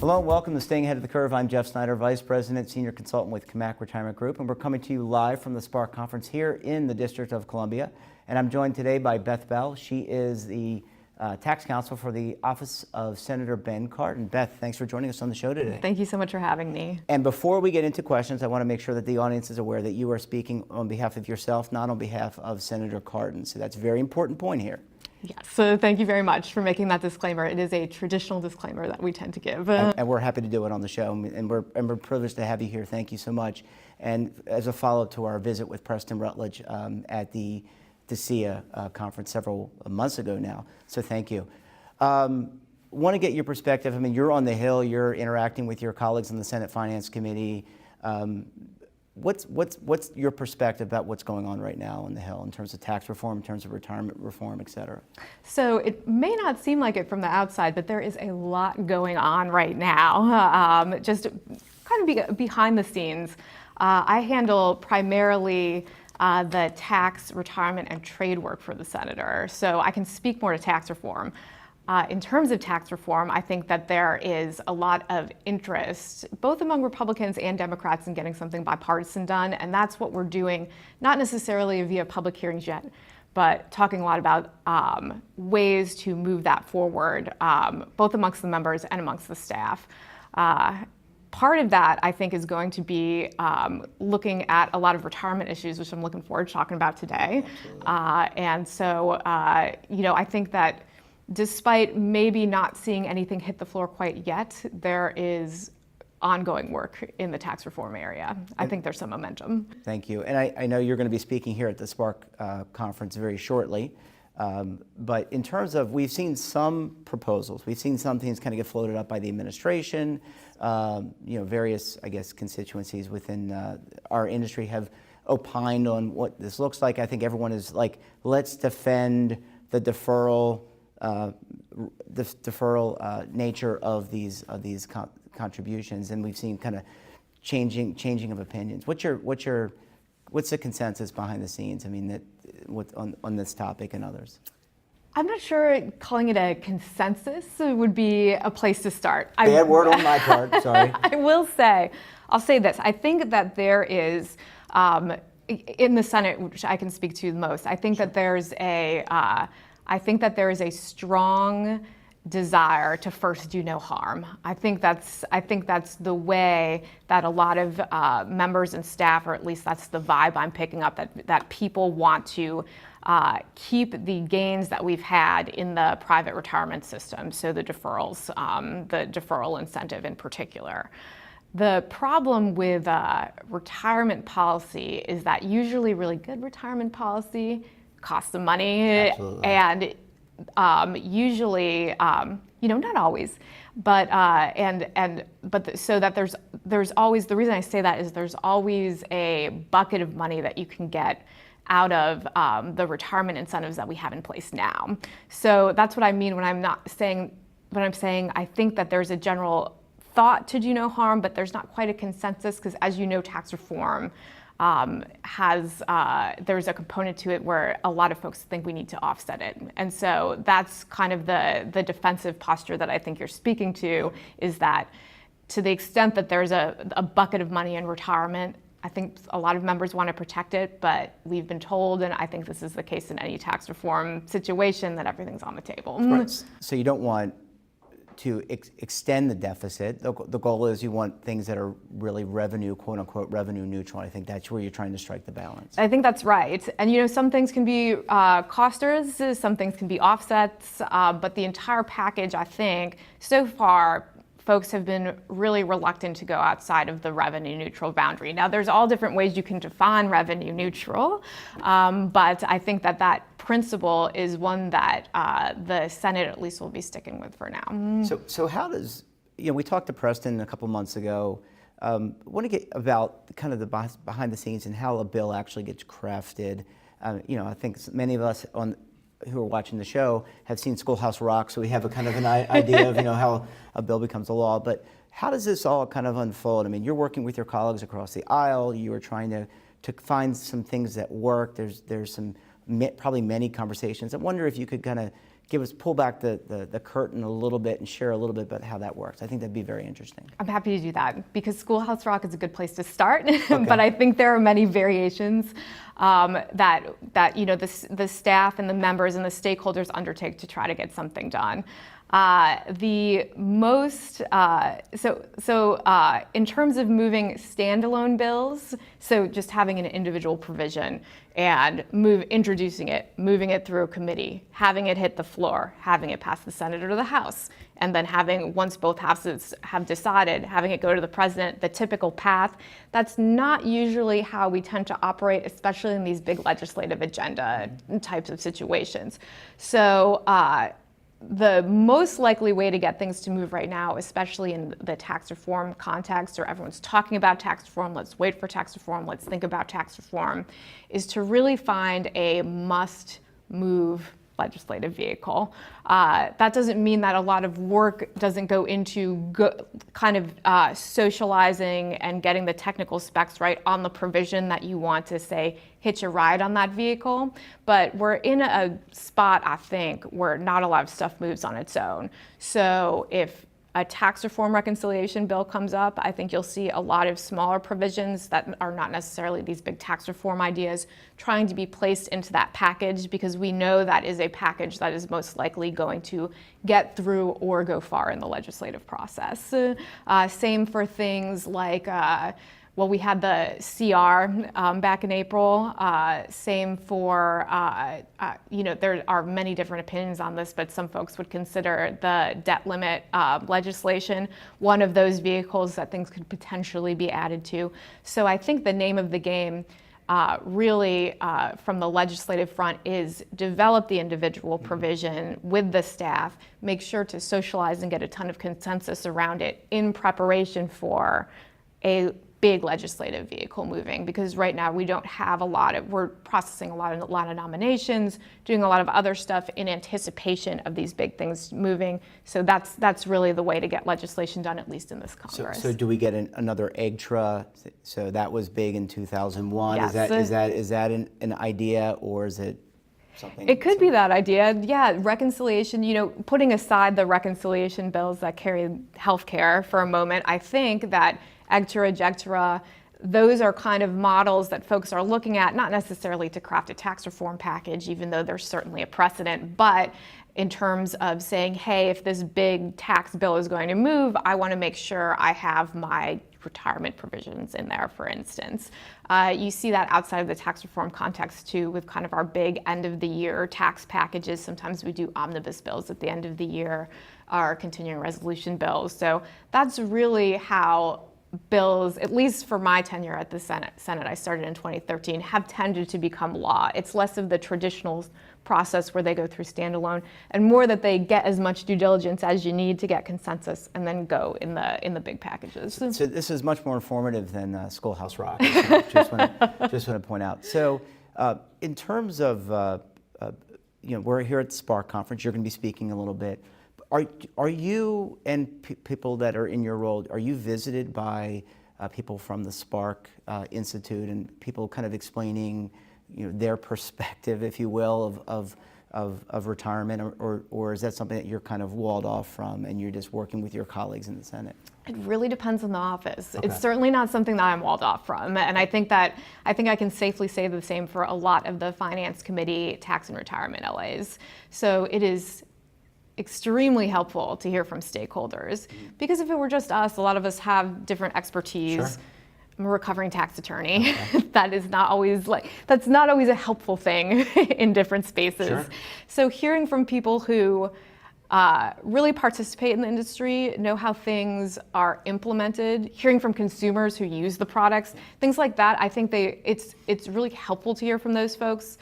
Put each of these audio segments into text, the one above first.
Hello and welcome to Staying Ahead of the Curve. I'm Jeff Snyder, Vice President, Senior Consultant with Camac Retirement Group, and we're coming to you live from the Spark Conference here in the District of Columbia. And I'm joined today by Beth Bell. She is the tax counsel for the office of Senator Ben Cardin. Beth, thanks for joining us on the show today. Thank you so much for having me. And before we get into questions, I want to make sure that the audience is aware that you are speaking on behalf of yourself, not on behalf of Senator Cardin. So that's a very important point here. Yes, so thank you very much for making that disclaimer. It is a traditional disclaimer that we tend to give. And we're happy to do it on the show, and we're privileged to have you here. Thank you so much. And as a follow-up to our visit with Preston Rutledge at the DCEA conference several months ago now, so thank you. Want to get your perspective. I mean, you're on the Hill, you're interacting with your colleagues on the Senate Finance Committee. What's your perspective about what's going on right now on the Hill in terms of tax reform, in terms of retirement reform, et cetera? So it may not seem like it from the outside, but there is a lot going on right now, just kind of behind the scenes. I handle primarily the tax, retirement, and trade work for the senator, so I can speak more to tax reform. In terms of tax reform, I think that there is a lot of interest, both among Republicans and Democrats, in getting something bipartisan done, and that's what we're doing, not necessarily via public hearings yet, but talking a lot about ways to move that forward, both amongst the members and amongst the staff. Part of that, I think, is going to be looking at a lot of retirement issues, which I'm looking forward to talking about today. And so, I think that despite maybe not seeing anything hit the floor quite yet, there is ongoing work in the tax reform area. I think there's some momentum. Thank you. And I know you're going to be speaking here at the Spark conference very shortly. But in terms of, we've seen some proposals, we've seen some things kind of get floated up by the administration. Various, I guess, constituencies within our industry have opined on what this looks like. I think everyone is like, let's defend the deferral nature of these contributions, and we've seen kind of changing of opinions. What's the consensus behind the scenes? I mean, on this topic and others. I'm not sure calling it a consensus would be a place to start. Bad word on my part. Sorry. I'll say this. I think that there is in the Senate, which I can speak to the most. I think that there's a strong desire to first do no harm. I think that's the way that a lot of members and staff, or at least that's the vibe I'm picking up, that people want to keep the gains that we've had in the private retirement system, so the deferrals, the deferral incentive in particular. The problem with retirement policy is that usually really good retirement policy costs some money. Absolutely. And usually, not always, but so that there's always, the reason I say that is there's always a bucket of money that you can get out of the retirement incentives that we have in place now. So that's what I mean when I'm saying I think that there's a general thought to do no harm, but there's not quite a consensus, because as you know, tax reform there's a component to it where a lot of folks think we need to offset it. And so that's kind of the defensive posture that I think you're speaking to, is that to the extent that there's a bucket of money in retirement, I think a lot of members want to protect it, but we've been told, and I think this is the case in any tax reform situation, that everything's on the table. Right. So you don't want to extend the deficit. The goal is you want things that are really revenue, quote unquote, revenue neutral. I think that's where you're trying to strike the balance. I think that's right. And some things can be costers, some things can be offsets, but the entire package, I think, so far, folks have been really reluctant to go outside of the revenue neutral boundary. Now, there's all different ways you can define revenue neutral, but I think that principle is one that the Senate at least will be sticking with for now. So how does, we talked to Preston a couple months ago. I want to get about kind of the behind the scenes and how a bill actually gets crafted. I think many of us who are watching the show have seen Schoolhouse Rock, so we have a kind of an idea of how a bill becomes a law. But how does this all kind of unfold? I mean, you're working with your colleagues across the aisle. You are trying to find some things that work. There's some probably many conversations. I wonder if you could kind of pull back the curtain a little bit and share a little bit about how that works. I think that'd be very interesting. I'm happy to do that because Schoolhouse Rock is a good place to start, but I think there are many variations that the staff and the members and the stakeholders undertake to try to get something done. In terms of moving standalone bills, so just having an individual provision and introducing it, moving it through a committee, having it hit the floor, having it pass the Senate or the House, and then once both houses have decided, having it go to the president, the typical path, that's not usually how we tend to operate, especially in these big legislative agenda types of situations. So the most likely way to get things to move right now, especially in the tax reform context, or everyone's talking about tax reform, let's wait for tax reform, let's think about tax reform, is to really find a must-move legislative vehicle. That doesn't mean that a lot of work doesn't go into socializing and getting the technical specs right on the provision that you want to, say, hitch a ride on that vehicle. But we're in a spot, I think, where not a lot of stuff moves on its own. So if a tax reform reconciliation bill comes up, I think you'll see a lot of smaller provisions that are not necessarily these big tax reform ideas trying to be placed into that package, because we know that is a package that is most likely going to get through or go far in the legislative process. Same for things like we had the CR back in April. Same for, there are many different opinions on this, but some folks would consider the debt limit legislation one of those vehicles that things could potentially be added to. So I think the name of the game really from the legislative front is develop the individual provision with the staff, make sure to socialize and get a ton of consensus around it in preparation for a big legislative vehicle moving, because right now we're processing a lot of nominations, doing a lot of other stuff in anticipation of these big things moving. So that's really the way to get legislation done, at least in this Congress. So do we get another EGTRA? So that was big in 2001. Yes. Is that an idea, or is it something? It could be that idea. Yeah, reconciliation, putting aside the reconciliation bills that carry healthcare for a moment, I think that EGTRA, JEGTRA, those are kind of models that folks are looking at, not necessarily to craft a tax reform package, even though there's certainly a precedent, but in terms of saying, hey, if this big tax bill is going to move, I want to make sure I have my retirement provisions in there, for instance. You see that outside of the tax reform context too, with kind of our big end of the year tax packages. Sometimes we do omnibus bills at the end of the year, our continuing resolution bills. So that's really how bills, at least for my tenure at the Senate, I started in 2013, have tended to become law. It's less of the traditional process where they go through standalone, and more that they get as much due diligence as you need to get consensus, and then go in the big packages. So this is much more informative than Schoolhouse Rock. Just want to point out. So in terms of we're here at the Spark Conference. You're going to be speaking a little bit. Are you and people that are in your role, are you visited by people from the Spark Institute and people kind of explaining their perspective, if you will, of retirement, or is that something that you're kind of walled off from and you're just working with your colleagues in the Senate? It really depends on the office. Okay. It's certainly not something that I'm walled off from, and I think I can safely say the same for a lot of the Finance Committee tax and retirement LAs. So it is extremely helpful to hear from stakeholders, because if it were just us, a lot of us have different expertise. Sure. I'm a recovering tax attorney. Okay. That's not always a helpful thing in different spaces. Sure. So hearing from people who really participate in the industry, know how things are implemented, hearing from consumers who use the products, things like that, I think it's really helpful to hear from those folks.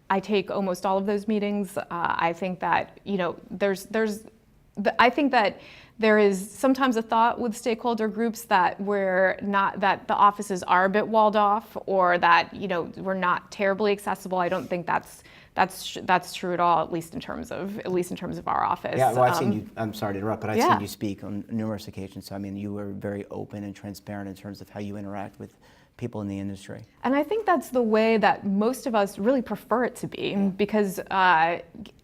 I take almost all of those meetings. I think that I think that there is sometimes a thought with stakeholder groups that that the offices are a bit walled off, or that we're not terribly accessible. I don't think that's true at all, at least in terms of our office. Yeah, well, I've seen you. I'm sorry to interrupt, but I've Yeah. seen you speak on numerous occasions. So I mean, you were very open and transparent in terms of how you interact with people in the industry. And I think that's the way that most of us really prefer it to be, because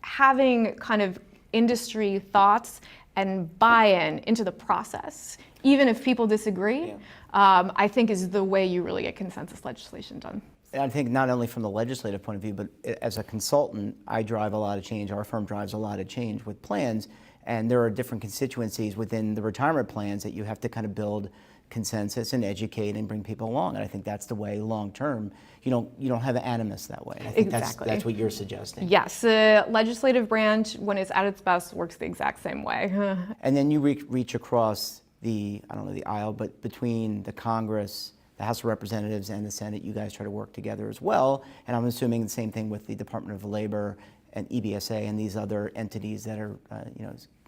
having kind of industry thoughts and buy-in into the process, even if people disagree, I think is the way you really get consensus legislation done. And I think not only from the legislative point of view, but as a consultant, I drive a lot of change. Our firm drives a lot of change with plans, and there are different constituencies within the retirement plans that you have to kind of build consensus and educate and bring people along. And I think that's the way long term. You don't have animus that way. And I think Exactly. that's what you're suggesting. Yes, the legislative branch, when it's at its best, works the exact same way. And then you reach across the aisle, but between the Congress, the House of Representatives, and the Senate, you guys try to work together as well. And I'm assuming the same thing with the Department of Labor and EBSA and these other entities that are,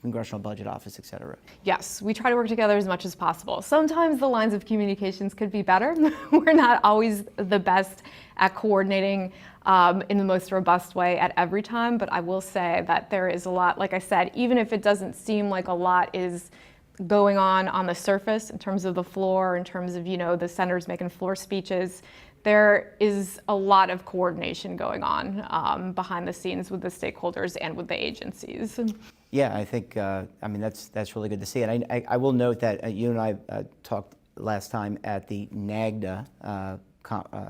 Congressional Budget Office, et cetera. Yes, we try to work together as much as possible. Sometimes the lines of communications could be better. We're not always the best at coordinating in the most robust way at every time, but I will say that there is a lot, like I said, even if it doesn't seem like a lot is going on the surface in terms of the floor, in terms of, the senators making floor speeches, there is a lot of coordination going on behind the scenes with the stakeholders and with the agencies. Yeah, I think, that's really good to see. And I will note that you and I talked last time at the NAGDA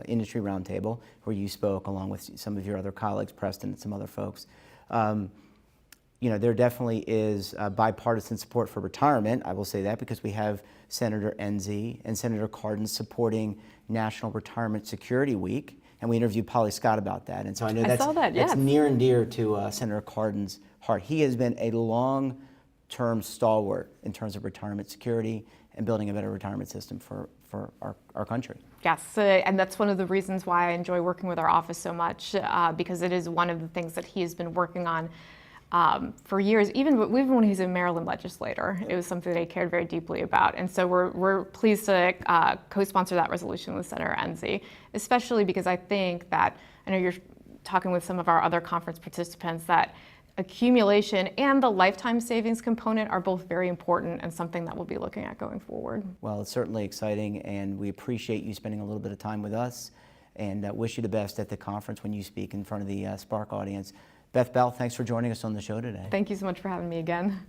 industry roundtable, where you spoke along with some of your other colleagues, Preston and some other folks. There definitely is bipartisan support for retirement. I will say that because we have Senator Enzi and Senator Cardin supporting National Retirement Security Week, and we interviewed Polly Scott about that. And so I know that's near and dear to Senator Cardin's heart. He has been a long-term stalwart in terms of retirement security and building a better retirement system for our country. Yes, and that's one of the reasons why I enjoy working with our office so much, because it is one of the things that he has been working on for years, even when he's a Maryland legislator. It was something that he cared very deeply about. And so we're pleased to co-sponsor that resolution with Senator Enzi, especially because I think that, I know you're talking with some of our other conference participants, that accumulation and the lifetime savings component are both very important and something that we'll be looking at going forward. Well, it's certainly exciting, and we appreciate you spending a little bit of time with us, and wish you the best at the conference when you speak in front of the Spark audience. Beth Bell, thanks for joining us on the show today. Thank you so much for having me again.